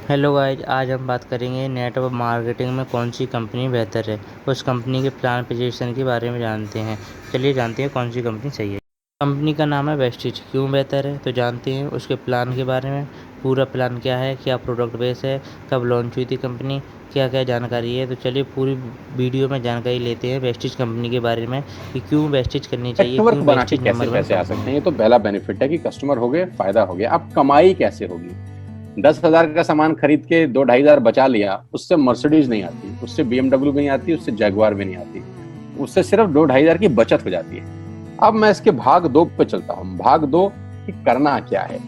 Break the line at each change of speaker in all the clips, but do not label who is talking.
Hello guys, आज हम बात करेंगे नेटवर्क मार्केटिंग में कौन सी कंपनी बेहतर है। उस कंपनी के प्लान पोजीशन के बारे में जानते हैं। चलिए जानते हैं कौन सी कंपनी सही है। कंपनी का नाम है वेस्टिज। क्यों बेहतर है तो जानते हैं उसके प्लान के बारे में। पूरा प्लान क्या है, क्या प्रोडक्ट बेस है, कब लॉन्च हुई थी कंपनी, क्या क्या जानकारी है। तो चलिए पूरी वीडियो में जानकारी लेते हैं वेस्टिज कंपनी के बारे में कि क्यों वेस्टिज करनी चाहिए,
नेटवर्क
क्यों
बना के
वेस्टिज
कैसे
नंबर वन
पैसे आ सकते
कंपनी
हैं,
है।
ये तो पहला बेनिफिट है कि कस्टमर हो गए, फायदा हो गया। अब कमाई कैसे होगी? 10,000 का सामान खरीद के 2-2,500 बचा लिया, उससे मर्सिडीज नहीं आती, उससे BMW भी नहीं आती, उससे जैगवार भी नहीं आती, उससे सिर्फ 2-2,500 की बचत हो जाती है। अब मैं इसके भाग 2 पे चलता हूँ। भाग 2 कि करना क्या है,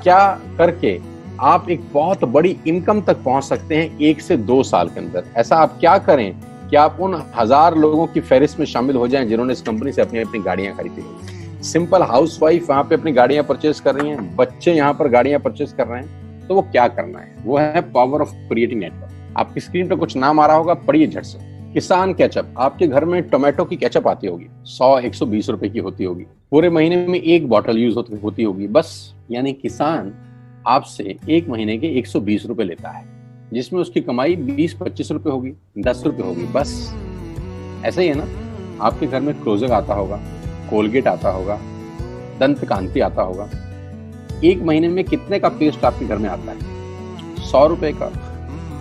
क्या करके आप एक बहुत बड़ी इनकम तक पहुंच सकते हैं 1 से 2 साल के अंदर। ऐसा आप क्या करें कि आप उन 1,000 लोगों की फहरिस्त में शामिल हो जाएं जिन्होंने इस कंपनी से अपनी अपनी गाड़ियां खरीदी। सिंपल हाउसवाइफ वहां पे अपनी गाड़ियां परचेज कर रही हैं, बच्चे यहाँ पर गाड़ियां परचेज कर रहे हैं। तो वो क्या करना है, वो है पावर ऑफ क्रिएटिंग नेटवर्क। आपकी स्क्रीन पर कुछ नाम आ रहा होगा, पढ़िए झट से। किसान केचप। आपके घर में टोमेटो की केचप आती होगी, 100-120 रुपए की होती होगी, पूरे महीने में एक बॉटल यूज होती होगी बस। यानी किसान आपसे एक महीने के 120 रुपए लेता है, जिसमें उसकी कमाई 20-25 रुपए होगी, 10 रुपए होगी बस। ऐसा ही है ना? आपके घर में क्लोजर आता होगा, कोलगेट आता होगा, दंत कांति आता होगा। एक महीने में कितने का पेस्ट आपके घर में आता है? 100 रुपए का,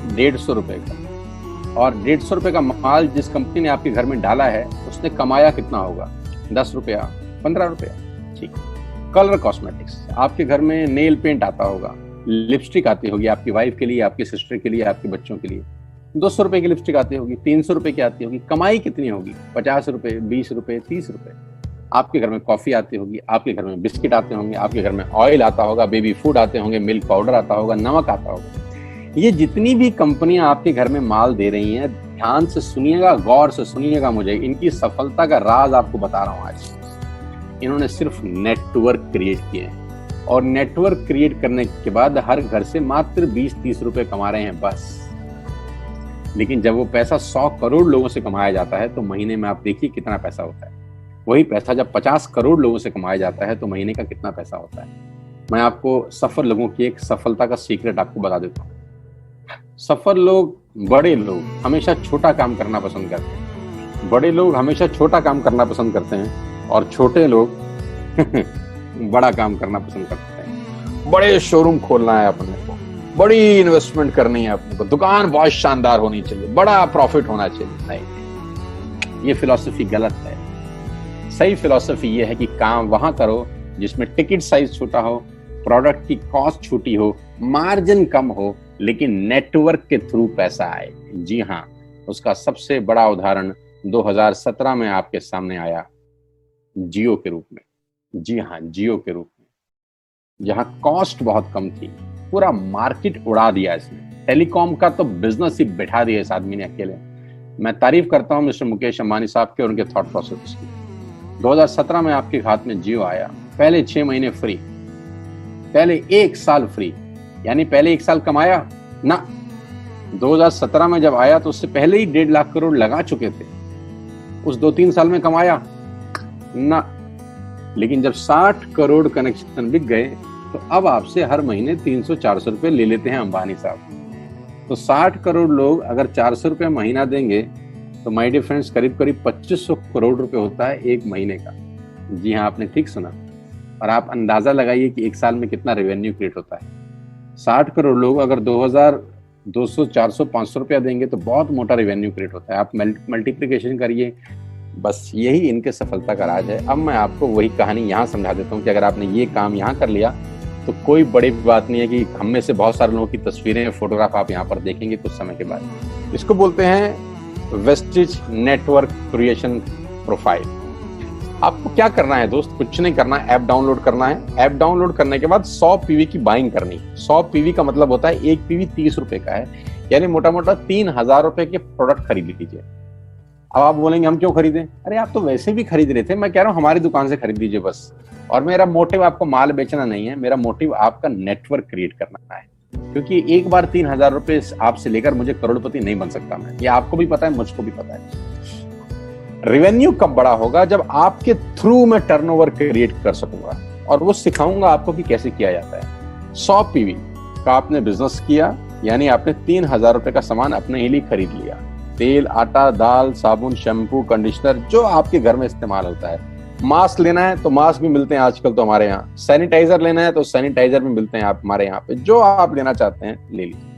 150 रुपए का। और 150 रुपए का माल जिस कंपनी ने आपके घर में डाला है, उसने कमाया कितना होगा? 10 रुपया, 15 रुपया। ठीक। Colour cosmetics. आपके घर में नेल पेंट आता होगा, लिपस्टिक आती होगी आपकी वाइफ के लिए, आपकी सिस्टर के लिए, आपके बच्चों के लिए। 200 रुपए की लिपस्टिक आती होगी, 300 रुपए की आती होगी। कमाई कितनी होगी? 50 रुपए, 20 रुपए, 30 रुपए। आपके घर में कॉफी आती होगी, आपके घर में बिस्किट आते होंगे, आपके घर में ऑयल आता होगा, बेबी फूड आते होंगे, मिल्क पाउडर आता होगा, नमक आता होगा। ये जितनी भी कंपनियां आपके घर में माल दे रही हैं, ध्यान से सुनिएगा, गौर से सुनिएगा। मुझे इनकी सफलता का राज आपको बता रहा हूं आज। इन्होंने सिर्फ नेटवर्क क्रिएट किए हैं, और नेटवर्क क्रिएट करने के बाद हर घर से मात्र 20-30 रुपए कमा रहे हैं बस। लेकिन जब वो पैसा 100 करोड़ लोगों से कमाया जाता है तो महीने में आप देखिए कितना पैसा होता है। वही पैसा जब 50 करोड़ लोगों से कमाया जाता है तो महीने का कितना पैसा होता है। मैं आपको सफल लोगों की एक सफलता का सीक्रेट आपको बता देता हूँ। सफल लोग, बड़े लोग हमेशा छोटा काम करना पसंद करते हैं। बड़े लोग हमेशा छोटा काम करना पसंद करते हैं, और छोटे लोग बड़ा काम करना पसंद करते हैं। बड़े शोरूम खोलना है अपने को, बड़ी इन्वेस्टमेंट करनी है अपने को, दुकान बहुत शानदार होनी चाहिए, बड़ा प्रॉफिट होना चाहिए। नहीं, ये फिलॉसफी गलत है। सही फिलॉसफी ये है कि काम वहां करो जिसमें टिकट साइज छोटा हो, प्रोडक्ट की कॉस्ट छोटी हो, मार्जिन कम हो, लेकिन नेटवर्क के थ्रू पैसा आए। जी हाँ, उसका सबसे बड़ा उदाहरण 2017 में आपके सामने आया, जियो के रूप में। जी हाँ, जियो के रूप में, जहां कॉस्ट बहुत कम थी, पूरा मार्केट उड़ा दिया इसने। टेलीकॉम का तो बिजनेस ही बैठा दिया इस आदमी ने अकेले। मैं तारीफ करता हूं मिस्टर मुकेश अंबानी साहब के और उनके थॉट प्रोसेस की। 2017 में आपके हाथ में जियो आया, पहले 6 महीने फ्री, पहले 1 साल फ्री। यानी पहले 1 साल कमाया ना। 2017 में जब आया तो उससे पहले ही 1.5 लाख करोड़ लगा चुके थे। उस 2-3 साल में कमाया ना। लेकिन जब 60 करोड़ कनेक्शन बिक गए तो अब आपसे हर महीने 300-400 रुपए ले लेते हैं अंबानी साहब। तो 60 करोड़ लोग अगर 400 रुपए महीना देंगे तो माय डियर फ्रेंड्स, करीब करीब 2500 करोड़ रुपए होता है एक महीने का। जी हाँ, आपने ठीक सुना। और आप अंदाजा लगाइए कि 1 साल में कितना रेवेन्यू क्रिएट होता है। 60 करोड़ लोग अगर 2,200, 400, 500 रुपया देंगे तो बहुत मोटा रेवेन्यू क्रिएट होता है। आप मल्टीप्लिकेशन करिए। बस यही इनके सफलता का राज है। अब मैं आपको वही कहानी यहाँ समझा देता हूँ कि अगर आपने ये काम यहाँ कर लिया तो कोई बड़ी बात नहीं है कि हम में से बहुत सारे लोगों की तस्वीरें, फोटोग्राफ आप यहाँ पर देखेंगे कुछ समय के बाद। इसको बोलते हैं वेस्टिज नेटवर्क क्रिएशन प्रोफाइल। आपको क्या करना है दोस्त? कुछ नहीं करना है, ऐप डाउनलोड करना है। ऐप डाउनलोड करने के बाद 100 पीवी की बाइंग करनी है। 100 पीवी का मतलब होता है एक पीवी 30 रुपए का है, यानी मोटा मोटा 3,000 रुपए के प्रोडक्ट खरीद लीजिए। अब आप बोलेंगे हम क्यों खरीदें? अरे आप तो वैसे भी खरीद रहे थे। मैं कह रहा हूँ हमारी दुकान से खरीद लीजिए बस। और मेरा मोटिव आपको माल बेचना नहीं है, मेरा मोटिव आपका नेटवर्क क्रिएट करना है। क्योंकि एक बार 3,000 रुपए आपसे लेकर मुझे करोड़पति नहीं बन सकता मैं। ये आपको भी पता है, मुझको भी पता है। रेवेन्यू कब बड़ा होगा? जब आपके थ्रू मैं टर्नओवर क्रिएट कर सकूंगा, और वो सिखाऊंगा आपको कि कैसे किया जाता है। 100 पीवी का आपने बिजनेस किया, यानी आपने 3,000 रुपए का सामान अपने ही लिए खरीद लिया। तेल, आटा, दाल, साबुन, शैम्पू, कंडीशनर, जो आपके घर में इस्तेमाल होता है। मास्क लेना है तो मास्क भी मिलते हैं आजकल तो हमारे यहाँ। सैनिटाइजर लेना है तो सैनिटाइजर भी मिलते हैं आप हमारे यहाँ पे। जो आप लेना चाहते हैं ले लीजिए।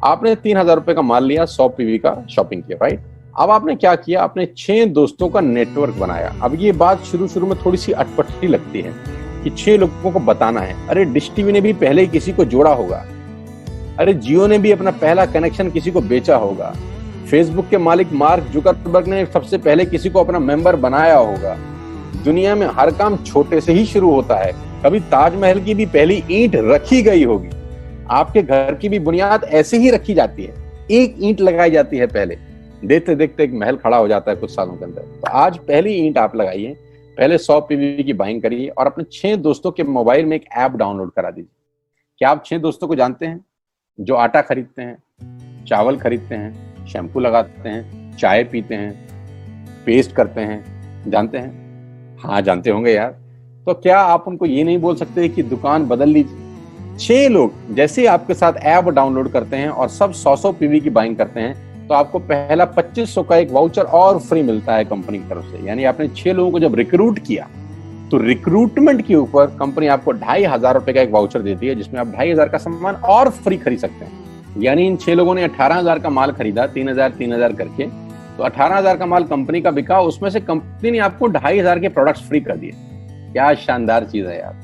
आपने 3,000 रुपए का माल लिया, 100 पीवी का शॉपिंग किया, राइट। अब आपने क्या किया, आपने 6 दोस्तों का नेटवर्क बनाया। अब ये बात शुरू में थोड़ी सी अटपटी लगती है कि 6 लोगों को बताना है। अरे डिश टीवी ने भी पहले किसी को जोड़ा होगा, अरे जियो ने भी अपना पहला कनेक्शन किसी को बेचा होगा, फेसबुक के मालिक मार्क जुकरबर्ग ने सबसे पहले किसी को अपना मेंबर बनाया होगा। दुनिया में हर काम छोटे से ही शुरू होता है। कभी ताजमहल की भी पहली ईंट रखी गई होगी। आपके घर की भी बुनियाद ऐसे ही रखी जाती है, एक ईंट लगाई जाती है पहले, देखते देखते एक महल खड़ा हो जाता है कुछ सालों के अंदर। तो आज पहली ईंट आप लगाइए, पहले 100 पीवी की बाइंग करिए और अपने 6 दोस्तों के मोबाइल में एक ऐप डाउनलोड करा दीजिए। क्या आप 6 दोस्तों को जानते हैं जो आटा खरीदते हैं, चावल खरीदते हैं, शैम्पू लगाते हैं, चाय पीते हैं, पेस्ट करते हैं? जानते हैं? हाँ जानते होंगे यार। तो क्या आप उनको ये नहीं बोल सकते कि दुकान बदल लीजिए? 6 लोग जैसे आपके साथ ऐप डाउनलोड करते हैं और सब 100 पीवी की बाइंग करते हैं तो आपको पहला 2500 का एक वाउचर और फ्री मिलता है कंपनी की तरफ से। यानी आपने 6 लोगों को जब रिक्रूट किया तो रिक्रूटमेंट के ऊपर कंपनी आपको 2,500 रुपए का एक वाउचर देती है जिसमें आप 2,500 का सामान और फ्री खरीद सकते हैं। यानी इन 6 लोगों ने 18,000 का माल खरीदा, 3,000 करके, तो 18,000 का माल कंपनी का बिका, उसमें से कंपनी ने आपको 2,500 के प्रोडक्ट्स फ्री कर दिए। क्या शानदार चीज है यार,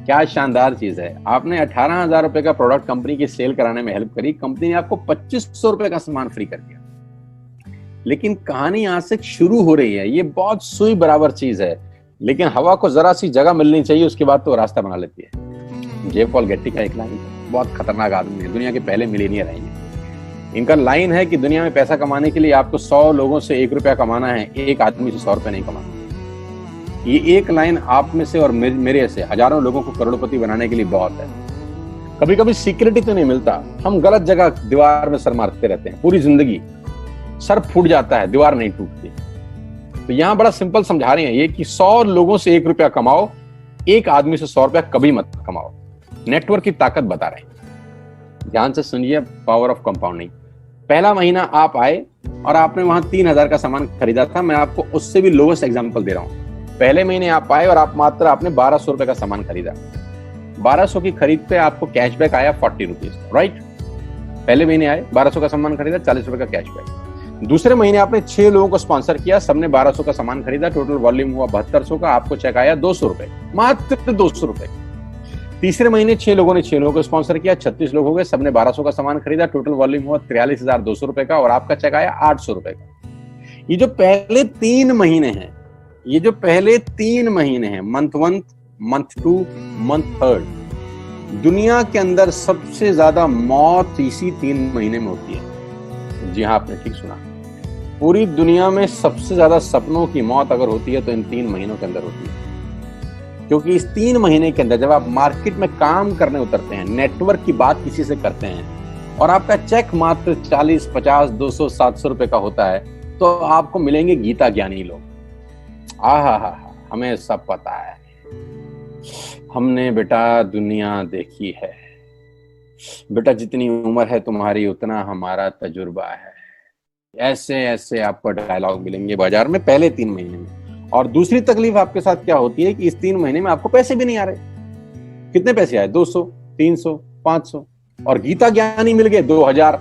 क्या शानदार चीज है। आपने 18,000 रुपए का प्रोडक्ट कंपनी की सेल कराने में हेल्प करी, कंपनी ने आपको 2,500 रुपए का सामान फ्री कर दिया। लेकिन कहानी यहां से शुरू हो रही है। ये बहुत सुई बराबर चीज है, लेकिन हवा को जरा सी जगह मिलनी चाहिए, उसके बाद तो रास्ता बना लेती है। जे पॉल गेट्टी का एक लाइन, बहुत खतरनाक आदमी है, दुनिया के पहले मिलियनियर हैं ये। इनका लाइन है कि दुनिया में पैसा कमाने के लिए आपको 100 लोगों से 1 रुपया कमाना है, एक आदमी से 100 रुपए नहीं कमाना। ये एक लाइन आप में से और मेरे से हजारों लोगों को करोड़पति बनाने के लिए बहुत है। कभी कभी सिक्योरिटी तो नहीं मिलता, हम गलत जगह दीवार में सर मारते रहते हैं, पूरी जिंदगी सर फूट जाता है, दीवार नहीं टूटती। तो यहां बड़ा सिंपल समझा रहे हैं ये कि 100 लोगों से 1 रुपया कमाओ, एक आदमी से 100 रुपया कभी मत कमाओ। नेटवर्क की ताकत बता रहे हैं, ध्यान से सुनिए, पावर ऑफ कंपाउंडिंग। पहला महीना आप आए और आपने वहां 3,000 का सामान खरीदा था। मैं आपको उससे भी लोएस्ट एग्जांपल दे रहा हूं। पहले महीने आप आए और आप मात्र आपने 1,200 रुपए का सामान खरीदा। 1,200 की खरीद पे आपको कैशबैक आया 40 रुपीज, राइट। पहले महीने आए, 1,200 का सामान खरीदा, 40 रुपए का कैशबैक। दूसरे महीने आपने 6 लोगों को स्पॉन्सर किया, सबने 1,200 का सामान खरीदा, टोटल वॉल्यूम हुआ 7200 का, आपको चेक आया 200 रुपए, मात्र 200 रुपए। तीसरे महीने 6 लोगों ने 6 लोगों को स्पॉन्सर किया, 36 लोग हो गए, सबने 1,200 का सामान खरीदा, टोटल वॉल्यूम हुआ 43,200 रुपए का, और आपका चेक आया 800 रुपए का। ये जो पहले 3 महीने हैं, ये जो पहले 3 महीने हैं, मंथ 1, मंथ 2, मंथ 3, दुनिया के अंदर सबसे ज्यादा मौत इसी 3 महीने में होती है। जी हाँ, आपने ठीक सुना, पूरी दुनिया में सबसे ज्यादा सपनों की मौत अगर होती है तो इन 3 महीनों के अंदर होती है। क्योंकि इस 3 महीने के अंदर जब आप मार्केट में काम करने उतरते हैं, नेटवर्क की बात किसी से करते हैं और आपका चेक मात्र 40, 50, 200, 700 रुपए का होता है, तो आपको मिलेंगे गीता ज्ञानी लोग। आहा, हमें सब पता है, हमने बेटा दुनिया देखी है, बेटा जितनी उम्र है तुम्हारी उतना हमारा तजुर्बा है। ऐसे ऐसे आपको डायलॉग मिलेंगे बाजार में पहले 3 महीने में। और दूसरी तकलीफ आपके साथ क्या होती है कि इस 3 महीने में आपको पैसे भी नहीं आ रहे। कितने पैसे आए? 200, 300, 500, और गीता ज्ञानी मिल गए 2,000।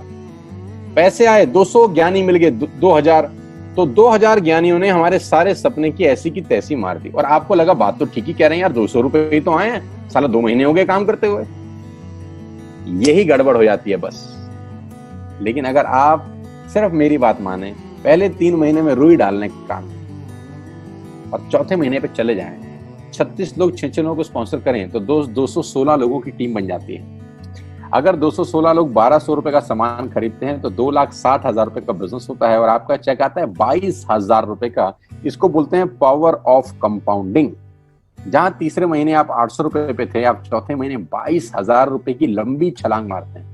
पैसे आए 200, ज्ञानी मिल गए 2,000, तो 2,000 ज्ञानियों ने हमारे सारे सपने की ऐसी की तैसी मार दी। और आपको लगा बात तो ठीक ही कह रहे हैं यार, 200 रुपए ही तो आए हैं, साला 2 महीने हो गए काम करते हुए। यही गड़बड़ हो जाती है बस। लेकिन अगर आप सिर्फ मेरी बात माने, पहले 3 महीने में रुई डालने का काम और चौथे महीने पे चले जाएं, 36 लोग 6 लोगों को स्पॉन्सर करें तो 216 लोगों की टीम बन जाती है। अगर 216 लोग 1,200 रुपए का सामान खरीदते हैं तो 2,60,000 रुपए का बिजनेस होता है और आपका चेक आता है 22,000 रुपए का। इसको बोलते हैं पावर ऑफ कंपाउंडिंग। जहां तीसरे महीने आप 800 रुपए पे थे, आप चौथे महीने 22,000 रुपए की लंबी छलांग मारते हैं।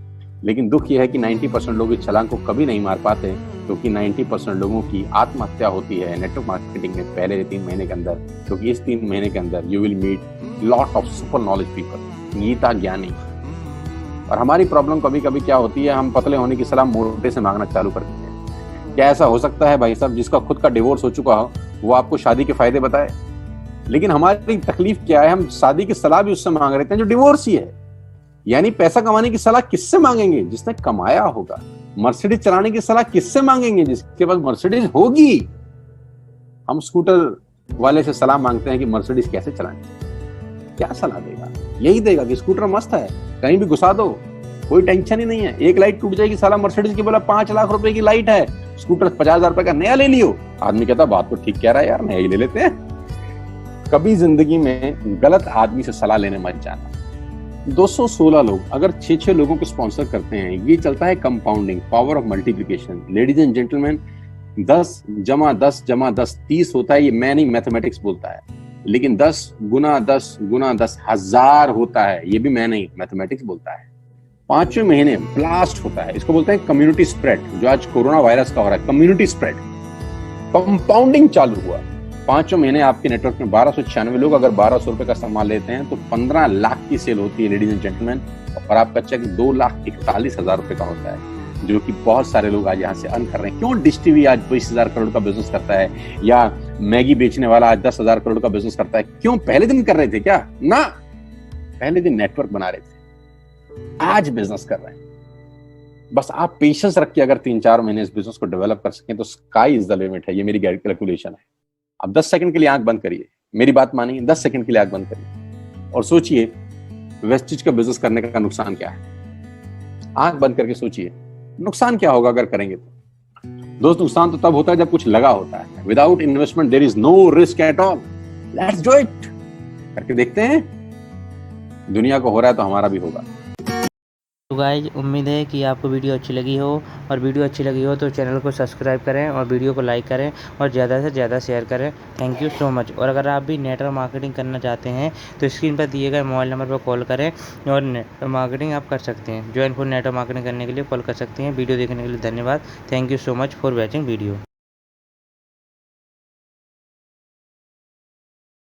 लेकिन दुख यह है कि 90% लोग इस छलांग को कभी नहीं मार पाते, क्योंकि 90% लोगों की आत्महत्या होती है नेटवर्क मार्केटिंग में पहले 3 महीने के अंदर। क्योंकि इस 3 महीने के अंदर you will meet lot of super knowledge people, Gita ज्ञानी, और हमारी प्रॉब्लम कभी कभी क्या होती है, हम पतले होने की सलाह मोटे से मांगना चालू कर देते हैं। क्या ऐसा हो सकता है भाई साहब, जिसका खुद का डिवोर्स हो चुका हो वो आपको शादी के फायदे बताए? लेकिन हमारी तकलीफ क्या है, हम शादी की सलाह भी उससे मांग रहे थे जो डिवोर्स ही है। यानी पैसा कमाने की सलाह किससे मांगेंगे? जिसने कमाया होगा। मर्सिडीज चलाने की सलाह किससे मांगेंगे? जिसके पास मर्सिडीज होगी। हम स्कूटर वाले से सलाह मांगते हैं कि मर्सिडीज कैसे चलानी, क्या सलाह देगा? यही देगा कि स्कूटर मस्त है, कहीं भी घुसा दो, कोई टेंशन ही नहीं है। एक लाइट टूट जाएगी, साला मर्सिडीज की बोला 5 लाख रुपए की लाइट है, स्कूटर 50,000 रुपए का नया ले लियो। आदमी कहता बात तो ठीक कह रहा है यार, नया ही ले लेते हैं। कभी जिंदगी में गलत आदमी से सलाह लेने मत जाना। 216 लोग अगर 6-6 लोगों को स्पॉन्सर करते हैं, ये चलता है compounding, power of multiplication. Ladies and gentleman, 10 जमा 10 जमा 10 30 होता है। ये मैं नहीं, मैथमेटिक्स बोलता है। लेकिन 10 गुना 10 गुना 10 1000 होता है। ये भी मैं नहीं, मैथमेटिक्स बोलता है। 5वें महीने ब्लास्ट होता है, इसको बोलते हैं कम्युनिटी स्प्रेड, जो आज कोरोना वायरस का हो रहा है। कम्युनिटी स्प्रेड, कंपाउंडिंग चालू हुआ। 5वें महीने आपके नेटवर्क में 1296 लोग अगर 1200 रुपए का सामान लेते हैं तो 15 लाख की सेल होती है लेडीज एंड जेंटलमैन। और आपका चेक 2,41,000 रुपए का होता है, जो कि बहुत सारे लोग आज यहाँ से अर्न कर रहे हैं। क्यों डिश टीवी आज 20,000 करोड़ का बिजनेस करता है, या मैगी बेचने वाला आज 10,000 करोड़ का बिजनेस करता है? क्यों? पहले दिन कर रहे थे क्या? ना, पहले दिन नेटवर्क बना रहे थे, आज बिजनेस कर रहे हैं। बस आप पेशेंस रख के अगर 3-4 महीने इस बिजनेस को डेवलप कर सकें तो स्काई इज द लिमिट है। ये मेरी कैलकुलेशन है। अब 10 सेकंड के लिए आंख बंद करिए, मेरी बात मानिए, 10 सेकंड के लिए आंख बंद करिए और सोचिए वेस्टिज का बिजनेस करने का नुकसान क्या है। आंख बंद करके सोचिए नुकसान क्या होगा अगर करेंगे तो। दोस्त, नुकसान तो तब होता है जब कुछ लगा होता है। Without investment there is no risk at all. Let's do it, करके देखते हैं। दुनिया को हो रहा है तो हमारा भी होगा।
तो गाइज, उम्मीद है कि आपको वीडियो अच्छी लगी हो, और वीडियो अच्छी लगी हो तो चैनल को सब्सक्राइब करें और वीडियो को लाइक करें और ज़्यादा से ज़्यादा शेयर करें। Thank you so much. और अगर आप भी नेटवर्क मार्केटिंग करना चाहते हैं तो स्क्रीन पर दिए गए मोबाइल नंबर पर कॉल करें और नेटवर्क मार्केटिंग आप कर सकते हैं। ज्वाइन फॉर नेटवर्क मार्केटिंग करने के लिए कॉल कर सकते हैं। वीडियो देखने के लिए धन्यवाद। Thank you so much for watching video.